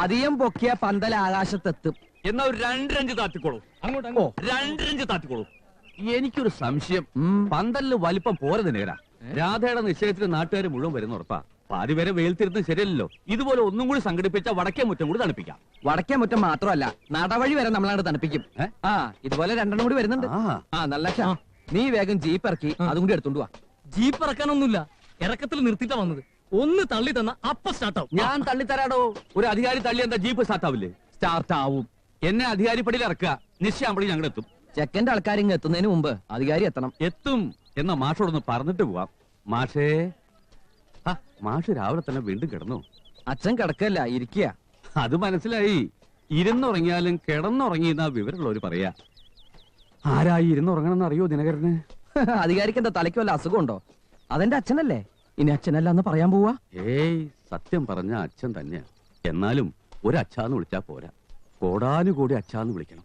അധികം പൊക്കിയ പന്തൽ ആകാശത്തെത്തും. എന്നാ ഒരു 2 ഇഞ്ച് താത്തിക്കോളൂ. അങ്ങോട്ട് 2 ഇഞ്ച് താത്തിക്കോളൂ. എനിക്കൊരു സംശയം, പന്തലിന് വലിപ്പം പോരത് നേരാ. രാധയുടെ നിശ്ചയത്തിന് നാട്ടുകാർ മുഴുവൻ വരുന്ന ഉറപ്പാ. പാതി വരെ വെയിൽത്തിരുന്നത് ശരിയല്ലല്ലോ. ഇതുപോലെ ഒന്നും കൂടി സംഘടിപ്പിച്ച വടക്കേ മുറ്റം കൂടി തണുപ്പിക്കാം. വടക്കേ മുറ്റം മാത്രമല്ല, നടവഴി വരെ നമ്മളാണ് തണുപ്പിക്കും. ഇതുപോലെ 2 കൂടി വരുന്നുണ്ട്. നല്ല നീ വേഗം ജീപ്പ് ഇറക്കി അതും കൂടി എടുത്തോണ്ട് വാ. ജീപ്പ് ഇറക്കാനൊന്നുമില്ല, ഇറക്കത്തിൽ നിർത്തിയിട്ടാ വന്നത്. ഒന്ന് തള്ളി തന്ന അപ്പ സ്റ്റാർട്ടാവും. ഞാൻ തള്ളിത്തരാടോ. ഒരു അധികാരി തള്ളി എന്താ ജീപ്പ് സ്റ്റാർട്ട് ആവില്ലേ? സ്റ്റാർട്ട് ആവും. എന്നെ അധികാരിപ്പടിയിൽ ഇറക്കുക. നിശ്ചയാമ്പടി ഞങ്ങൾ എത്തും. ചെക്കന്റെ ആൾക്കാർ ഇങ്ങ് എത്തുന്നതിന് മുമ്പ് അധികാരി എത്തണം. എത്തും എന്നാ മാഷോടൊന്ന് പറഞ്ഞിട്ട് പോവാം. മാഷേ, മാഷ് രാവിലെ തന്നെ വീണ്ടും കിടന്നു. അച്ഛൻ കിടക്കല്ല, ഇരിക്കുക. അത് മനസ്സിലായി. ഇരുന്നുറങ്ങിയാലും കിടന്നുറങ്ങിയെന്നാ വിവരമുള്ളവര് പറയാ. ആരായി ഇരുന്നുറങ്ങണമെന്ന് അറിയോ ദിനകരന്? അധികാരിക്ക് എന്താ തലയ്ക്ക് വല്ല അസുഖമുണ്ടോ? അതെന്റെ അച്ഛനല്ലേ. ഇനി അച്ഛനല്ല എന്ന് പറയാൻ പോവാ? ഏയ്, സത്യം പറഞ്ഞ അച്ഛൻ തന്നെയാ. എന്നാലും ഒരു അച്ഛാന്ന് വിളിച്ചാ പോരാ, കോടാനുകൂടി അച്ഛാന്ന് വിളിക്കണം.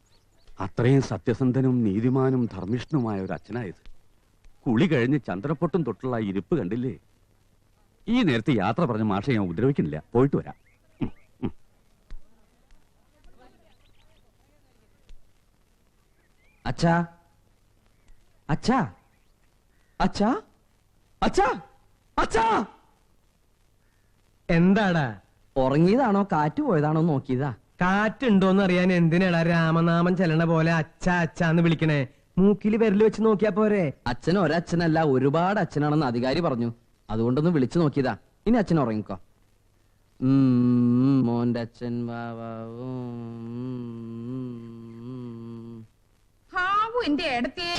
അത്രയും സത്യസന്ധനും നീതിമാനും ധർമ്മിഷ്ണുമായ ഒരു അച്ഛനായത്. കുളി കഴിഞ്ഞ് ചന്ദ്രപ്പൊട്ടും തൊട്ടുള്ള ഇരിപ്പ് കണ്ടില്ലേ? ഈ നേരത്തെ യാത്ര പറഞ്ഞ മാഷെ ഞാൻ ഉപദ്രവിക്കുന്നില്ല. പോയിട്ട് വരാം. അച്ഛാ, അച്ഛാ, അച്ഛാ, അച്ഛാ, അച്ഛാ. എന്താടാ? ഉറങ്ങിയതാണോ കാറ്റ് പോയതാണോ നോക്കിയതാ. കാറ്റുണ്ടോന്ന് അറിയാൻ എന്തിനാടാ രാമനാമം ചെല്ലണ പോലെ അച്ഛാ അച്ഛാന്ന് വിളിക്കണേ? മൂക്കില് വിരല് വെച്ച് നോക്കിയാ പോരെ? അച്ഛൻ ഒരച്ഛനല്ല, ഒരുപാട് അച്ഛനാണെന്ന് അധികാരി പറഞ്ഞു. അതുകൊണ്ടൊന്ന് വിളിച്ചു നോക്കിയതാ. ഇനി അച്ഛൻ ഉറങ്ങിക്കോ. മോന്റെ അച്ഛൻ ഹാവു എന്റെ ഇടത്തേ,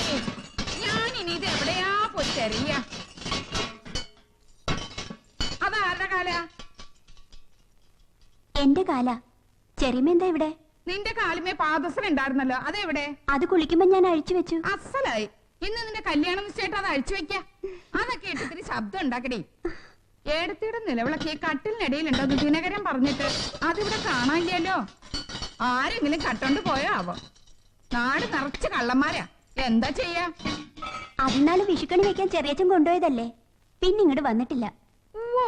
ഞാൻ ഇനി ഇത് എവിടെയാ പോയി തെരയ? അതാരുടെ കാല? എന്റെ കാല. ചെറിയമെന്താ ഇവിടെ? നിന്റെ കാലുമേ പാദസരം ഉണ്ടായിരുന്നല്ലോ, അതെവിടെ? അത് കുളിക്കുമ്പോ ഞാൻ അഴിച്ചു വെച്ചു. അസലായി. ഇന്ന് നിന്റെ കല്യാണം നിശ്ചയിട്ട് അത് അഴിച്ചു വെക്ക. അതൊക്കെ ഇട്ടിത്തിരി ശബ്ദം ഉണ്ടാക്കടേ. ഏടത്തിയുടെ നിലവിളക്ക് കട്ടിലിനിടയിലുണ്ടോ ദിനകരൻ പറഞ്ഞിട്ട് അതിവിടെ കാണാനില്ലല്ലോ. ആരെങ്കിലും കട്ടോണ്ട് പോയോ ആവോ? നാട് നിറച്ച് കള്ളന്മാരാ. എന്താ ചെയ്യാ? അതിനാല് വിഷുക്കണി വെക്കാൻ ചെറിയച്ഛൻ കൊണ്ടുപോയതല്ലേ, പിന്നെ ഇങ്ങോട്ട് വന്നിട്ടില്ല. ഓ,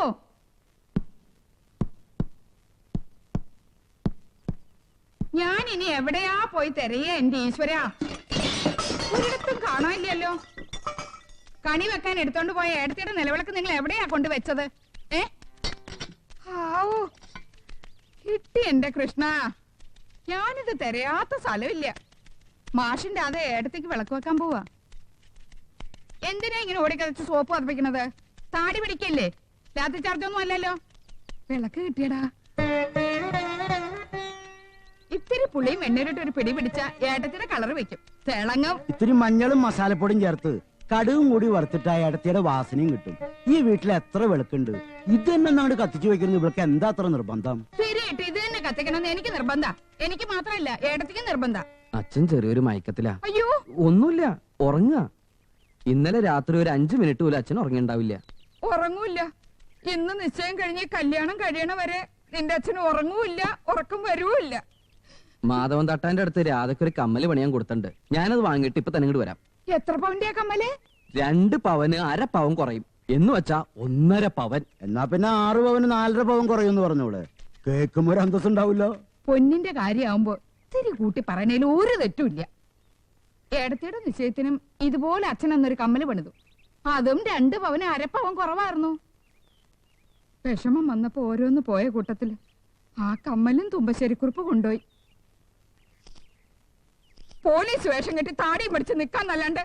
ഞാൻ ഇനി എവിടെയാ പോയി തെരയ എന്റെ ഈശ്വരാ? ഒരിടത്തും കാണാനില്ലല്ലോ. കണി വെക്കാൻ എടുത്തോണ്ട് പോയ ഏടത്തിയുടെ നിലവിളക്ക് നിങ്ങൾ എവിടെയാ കൊണ്ടുവച്ചത്? കിട്ടി എന്റെ കൃഷ്ണ. ഞാനിത് തെരയാത്ത സ്ഥലമില്ല. മാഷിന്റെ അത് ഏടത്തേക്ക് വിളക്ക് വെക്കാൻ പോവാ. എന്തിനാ ഇങ്ങനെ ഓടിക്കതച്ച് സോപ്പ് പതിപ്പിക്കണത്? താടി പിടിക്കല്ലേ? രാത്രി ചാർജൊന്നും അല്ലല്ലോ. വിളക്ക് കിട്ടിയടാ. ഇത്തിരി പുളിയും എണ്ണയിലിട്ട് ഒരു പിടി പിടിച്ച ഏട്ടത്തിന്റെ കളർ വെക്കും. തിളങ്ങും. ഇത്തിരി മഞ്ഞളും മസാലപ്പൊടിയും ചേർത്ത് കടുകും കൂടി വറുത്തിട്ട് ആ ഏടത്തിയുടെ വാസനയും കിട്ടും. ഈ വീട്ടിൽ എത്ര വിളക്കുണ്ട്, ഇത് തന്നെ അങ്ങോട്ട് കത്തിച്ചു വെക്കുന്നത് ഇവൾക്ക് എന്താ അത്ര നിർബന്ധം? ശരിയായിട്ട് ഇത് തന്നെ കത്തിക്കണമെന്ന് എനിക്ക് നിർബന്ധ. എനിക്ക് മാത്രല്ല, ഏട്ടത്തിക്ക് നിർബന്ധ. അച്ഛൻ ചെറിയൊരു മയക്കത്തിലാ. അയ്യോ, ഒന്നുമില്ല, ഉറങ്ങുക. ഇന്നലെ രാത്രി ഒരു 5 മിനിറ്റ് പോലും അച്ഛൻ ഉറങ്ങിണ്ടാവില്ല. ഉറങ്ങൂല്ല. ഇന്ന് നിശ്ചയം കഴിഞ്ഞ് കല്യാണം കഴിയണ വരെ നിന്റെ അച്ഛൻ ഉറങ്ങൂല്ല, ഉറക്കം വരൂല്ല. മാധവൻ തട്ടാന്റെ അടുത്ത് രാധയ്ക്ക് ഒരു കമ്മല് പണിയാൻ കൊടുത്തിട്ടുണ്ട്. ഞാനത് വാങ്ങിയിട്ട് ഇപ്പൊ തന്നെ ഇങ്ങോട്ട് വരാം. എത്ര പവന്റെ കമ്മല്? 2 പവന് 1/2 പവൻ കുറയും എന്ന് വെച്ചാ 1.5 പവൻ. എന്നാ പിന്നെ 6 പവന് 4.5 പവൻ കുറയുമെന്ന് പറഞ്ഞോളെ. കേൾക്കുമ്പോ ഒരു അന്തസ് ഉണ്ടാവില്ലോ. പൊന്നിന്റെ കാര്യമാവുമ്പോ ഇത്തിരി കൂട്ടി പറയണേലും ഒരു തെറ്റുമില്ല. ഏടത്തിയുടെ നിശ്ചയത്തിനും ഇതുപോലെ അച്ഛൻ എന്നൊരു കമ്മല് പണിതു. അതും 2 പവന് 1/2 പവൻ കുറവായിരുന്നു. വിഷമം വന്നപ്പോ ഓരോന്ന് പോയ കൂട്ടത്തില് ആ കമ്മലും തുമ്പശ്ശേരിക്കുറിപ്പ് കൊണ്ടുപോയി. പോലീസ് വേഷം കെട്ടി താടിയും പിടിച്ച് നിക്കാൻ നല്ലാണ്ട്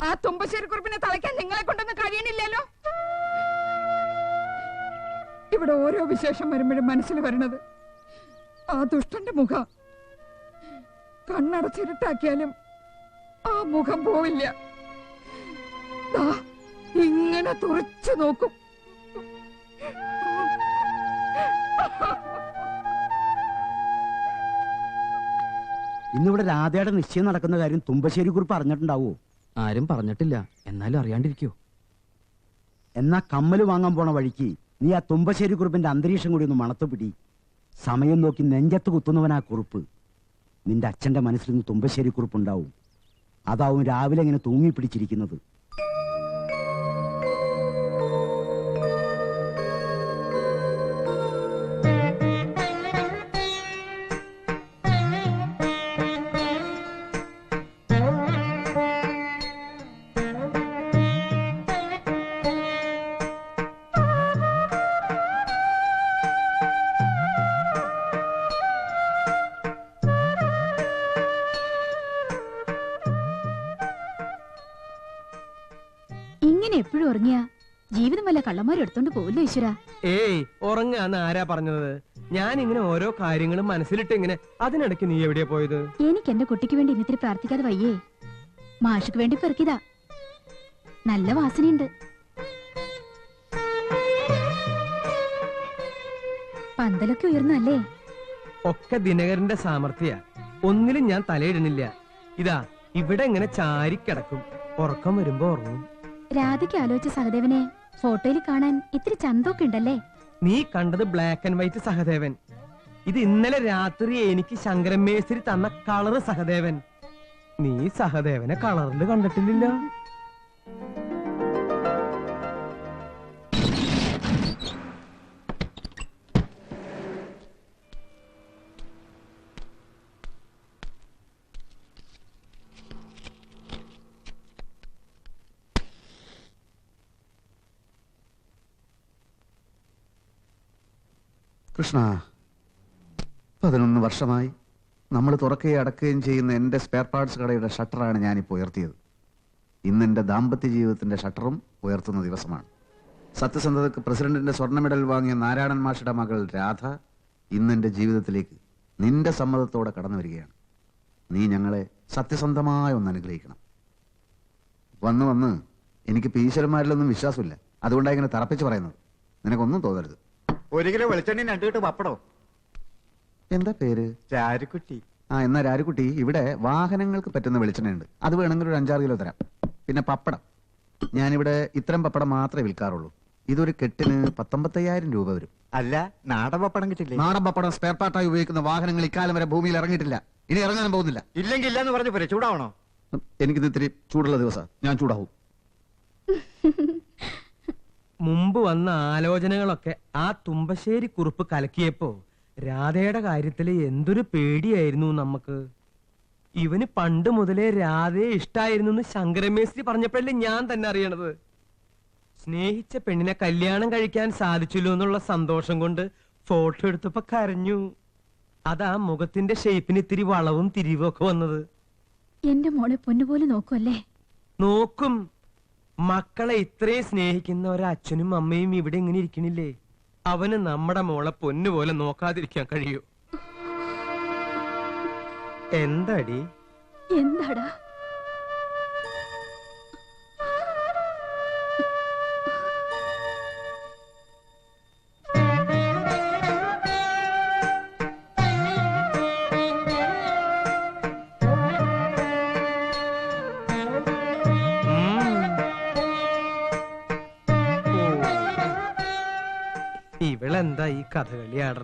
ആ തുമ്പശ്ശേരിക്കുറിപ്പിനെ തളയ്ക്കാൻ നിങ്ങളെ കൊണ്ടൊന്നും കഴിയണില്ലല്ലോ. ഇവിടെ ഓരോ വിശേഷം വരുമ്പോഴും മനസ്സിൽ വരണത് ആ ദുഷ്ടന്റെ മുഖം. കണ്ണടച്ചിരുട്ടാക്കിയാലും ആ മുഖം പോവില്ല. ഇങ്ങനെ തുറച്ചു നോക്കും. ഇന്നിവിടെ രാധയുടെ നിശ്ചയം നടക്കുന്ന കാര്യം തുമ്പശ്ശേരി കുറിപ്പ് അറിഞ്ഞിട്ടുണ്ടാവോ? ആരും പറഞ്ഞിട്ടില്ല, എന്നാലും അറിയാണ്ടിരിക്കോ? എന്നാ കമ്മല് വാങ്ങാൻ പോണ വഴിക്ക് നീ ആ തുമ്പശ്ശേരി കുറിപ്പിന്റെ അന്തരീക്ഷം കൂടി ഒന്ന് മണത്തുപിടി. സമയം നോക്കി നെഞ്ചത്ത് കുത്തുന്നവനാ കുറിപ്പ്. നിന്റെ അച്ഛന്റെ മനസ്സിൽ നിന്ന് തുമ്പശ്ശേരി കുറിപ്പുണ്ടാവും. അതാവും രാവിലെ ഇങ്ങനെ തൂങ്ങിപ്പിടിച്ചിരിക്കുന്നത്. ഉറങ്ങിയ ജീവിതം വല്ല കള്ളന്മാരും എടുത്തോണ്ട് പോവില്ല ഈശ്വര. ഏയ് ഉറങ്ങാന്ന് ആരാ പറഞ്ഞത്? ഞാൻ ഇങ്ങനെ ഓരോ കാര്യങ്ങളും മനസ്സിലിട്ട് ഇങ്ങനെ, അതിനിടയ്ക്ക് നീ എവിടെയാ പോയത്? എനിക്ക് എന്റെ കുട്ടിക്ക് വേണ്ടി ഇന്നിത്തിരി പ്രാർത്ഥിക്കാതെ വയ്യേ. മാഷക്ക് വേണ്ടി പെറുക്കിയതാ. നല്ല വാസനയുണ്ട്. പന്തലൊക്കെ ഉയർന്നല്ലേ? ഒക്കെ ദിനകരന്റെ സാമർഥ്യ. ഒന്നിലും ഞാൻ തലയിടുന്നില്ല. ഇതാ ഇവിടെ ഇങ്ങനെ ചാരിക്കിടക്കും, ഉറക്കം വരുമ്പോ ഉറങ്ങും. രാധയ്ക്ക് ആലോചിച്ച സഹദേവനെ ഫോട്ടോയിൽ കാണാൻ ഇത്തിരി ചന്തൊക്കെ ഉണ്ടല്ലേ? നീ കണ്ടത് ബ്ലാക്ക് ആൻഡ് വൈറ്റ് സഹദേവൻ. ഇത് ഇന്നലെ രാത്രി എനിക്ക് ശങ്കരൻ മേസ്തിരി തന്ന കളറ് സഹദേവൻ. നീ സഹദേവനെ കളറിൽ കണ്ടിട്ടില്ല. കൃഷ്ണ, 11 വർഷമായി നമ്മൾ തുറക്കുകയും അടക്കുകയും ചെയ്യുന്ന എൻ്റെ സ്പെയർ പാർട്സ് കടയുടെ ഷട്ടറാണ് ഞാനിപ്പോൾ ഉയർത്തിയത്. ഇന്ന് എൻ്റെ ദാമ്പത്യ ജീവിതത്തിൻ്റെ ഷട്ടറും ഉയർത്തുന്ന ദിവസമാണ്. സത്യസന്ധതയ്ക്ക് പ്രസിഡന്റിന്റെ സ്വർണ്ണ മെഡൽ വാങ്ങിയ നാരായണൻ മാഷിയുടെ മകൾ രാധ ഇന്ന് എൻ്റെ ജീവിതത്തിലേക്ക് നിന്റെ സമ്മതത്തോടെ കടന്നു വരികയാണ്. നീ ഞങ്ങളെ സത്യസന്ധമായി ഒന്ന് അനുഗ്രഹിക്കണം. വന്ന് എനിക്ക് ഈശ്വരന്മാരിലൊന്നും വിശ്വാസമില്ല. അതുകൊണ്ടാണ് ഇങ്ങനെ തറപ്പിച്ച് പറയുന്നത്. നിനക്കൊന്നും തോന്നരുത്. 1 കിലോ വെളിച്ചെണ്ണ 2 കിലോ പപ്പടോ. എന്താ പേര്? ചാരുക്കുട്ടി. എന്നാ രാരുക്കുട്ടി, ഇവിടെ വാഹനങ്ങൾക്ക് പറ്റുന്ന വെളിച്ചെണ്ണയുണ്ട്. അത് വേണമെങ്കിൽ ഒരു 5-6 കിലോ തരാം. പിന്നെ പപ്പടം, ഞാനിവിടെ ഇത്തരം പപ്പടം മാത്രമേ വിൽക്കാറുള്ളൂ. ഇതൊരു കെട്ടിന് 19,000 രൂപ വരും. അല്ല, നാടൻ പപ്പടം കിട്ടില്ലേ? നാടൻ പപ്പടം സ്പെയർ പാർട്ടായി ഉപയോഗിക്കുന്ന വാഹനങ്ങൾ ഇക്കാലം വരെ ഭൂമിയിൽ ഇറങ്ങിയിട്ടില്ല. ഇനി ഇറങ്ങാനും പോകുന്നില്ല. ഇല്ലെങ്കിൽ ഇല്ലെന്ന് പറഞ്ഞു പോരെ. ചൂടാവണോ? എനിക്കിത് ഇത്തിരി ചൂടുള്ള ദിവസം, ഞാൻ ചൂടാവും. മുമ്പ് വന്ന ആലോചനകളൊക്കെ ആ തുമ്പശ്ശേരി കുറുപ്പ് കലക്കിയപ്പോ രാധയുടെ കാര്യത്തില് എന്തൊരു പേടിയായിരുന്നു നമുക്ക്. ഇവന് പണ്ട് മുതലേ രാധയെ ഇഷ്ടായിരുന്നു ശങ്കരമേശ്വരി പറഞ്ഞപ്പോഴല്ലേ ഞാൻ തന്നെ അറിയണത്. സ്നേഹിച്ച പെണ്ണിനെ കല്യാണം കഴിക്കാൻ സാധിച്ചല്ലോ എന്നുള്ള സന്തോഷം കൊണ്ട് ഫോട്ടോ എടുത്തപ്പോ കരഞ്ഞു. അതാ മുഖത്തിന്റെ ഷേപ്പിന് ഇത്തിരി വളവും തിരിവും ഒക്കെ വന്നത്. എന്റെ മോളെ പൊന്നുപോലെ നോക്കുമല്ലേ? നോക്കും. മക്കളെ ഇത്രയും സ്നേഹിക്കുന്ന ഒരച്ഛനും അമ്മയും ഇവിടെ ഇങ്ങനെ ഇരിക്കണില്ലേ? അവന് നമ്മുടെ മോളെ പൊന്നുപോലെ നോക്കാതിരിക്കാൻ കഴിയൂ? എന്താടി? എന്താടാ? ഇവളെന്താ ഈ കഥകളി ആടണം?